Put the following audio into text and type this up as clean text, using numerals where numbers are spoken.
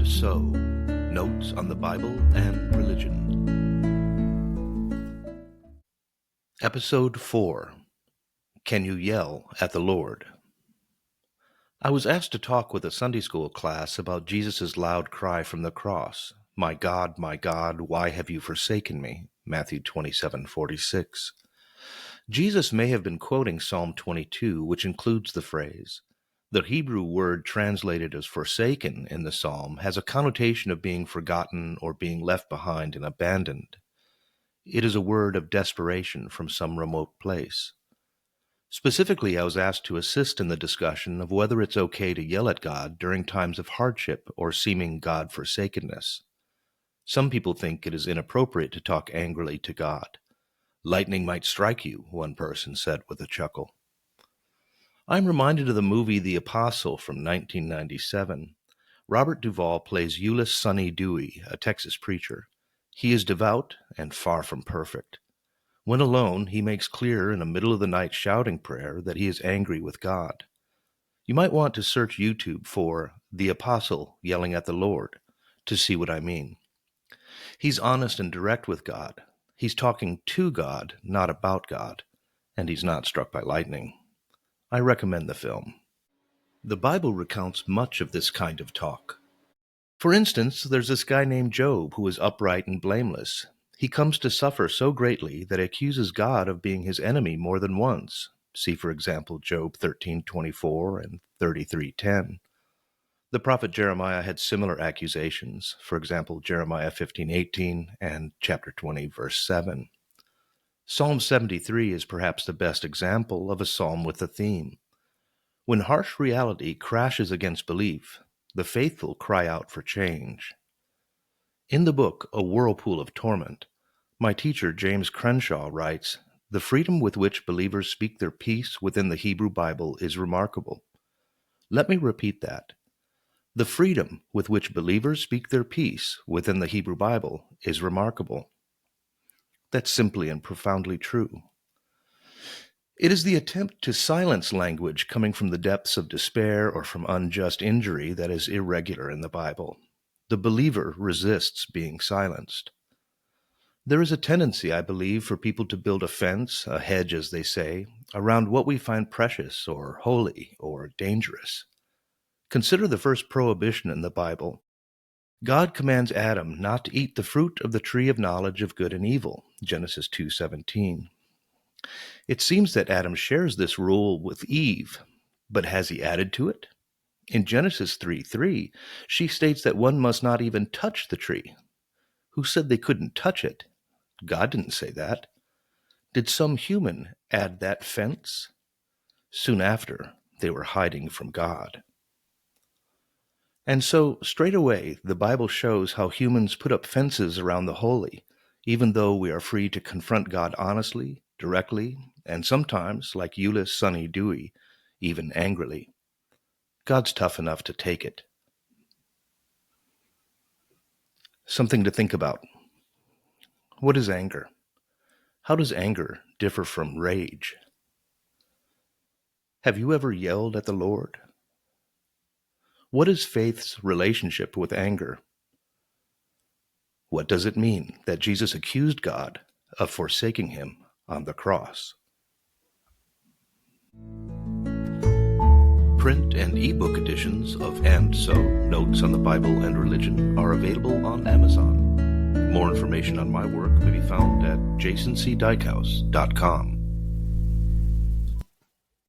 And So, Notes on the Bible and Religion. Episode 4, Can You Yell at the Lord? I was asked to talk with a Sunday school class about Jesus' loud cry from the cross, my God, why have you forsaken me?" Matthew 27:46. Jesus may have been quoting Psalm 22, which includes the phrase. The Hebrew word translated as forsaken in the psalm has a connotation of being forgotten or being left behind and abandoned. It is a word of desperation from some remote place. Specifically, I was asked to assist in the discussion of whether it's okay to yell at God during times of hardship or seeming God-forsakenness. Some people think it is inappropriate to talk angrily to God. "Lightning might strike you," one person said with a chuckle. I'm reminded of the movie The Apostle from 1997. Robert Duvall plays Euless Sonny Dewey, a Texas preacher. He is devout and far from perfect. When alone, he makes clear in a middle-of-the-night shouting prayer that he is angry with God. You might want to search YouTube for The Apostle Yelling at the Lord to see what I mean. He's honest and direct with God. He's talking to God, not about God, and he's not struck by lightning. I recommend the film. The Bible recounts much of this kind of talk. For instance, there's this guy named Job who is upright and blameless. He comes to suffer so greatly that he accuses God of being his enemy more than once. See, for example, Job 13:24 and 33:10. The prophet Jeremiah had similar accusations, for example, Jeremiah 15:18 and chapter 20, verse 7. Psalm 73 is perhaps the best example of a psalm with a theme. When harsh reality crashes against belief, the faithful cry out for change. In the book, A Whirlpool of Torment, my teacher James Crenshaw writes, "The freedom with which believers speak their peace within the Hebrew Bible is remarkable." Let me repeat that. The freedom with which believers speak their peace within the Hebrew Bible is remarkable. That's simply and profoundly true. It is the attempt to silence language coming from the depths of despair or from unjust injury that is irregular in the Bible. The believer resists being silenced. There is a tendency, I believe, for people to build a fence, a hedge as they say, around what we find precious or holy or dangerous. Consider the first prohibition in the Bible. God commands Adam not to eat the fruit of the tree of knowledge of good and evil, Genesis 2:17. It seems that Adam shares this rule with Eve, but has he added to it? In Genesis 3:3, she states that one must not even touch the tree. Who said they couldn't touch it? God didn't say that. Did some human add that fence? Soon after, they were hiding from God. And so, straight away, the Bible shows how humans put up fences around the holy, even though we are free to confront God honestly, directly, and sometimes, like Euless Sonny Dewey, even angrily. God's tough enough to take it. Something to think about. What is anger? How does anger differ from rage? Have you ever yelled at the Lord? What is faith's relationship with anger? What does it mean that Jesus accused God of forsaking him on the cross? Print and ebook editions of And So, Notes on the Bible and Religion are available on Amazon. More information on my work may be found at jasoncdykhouse.com.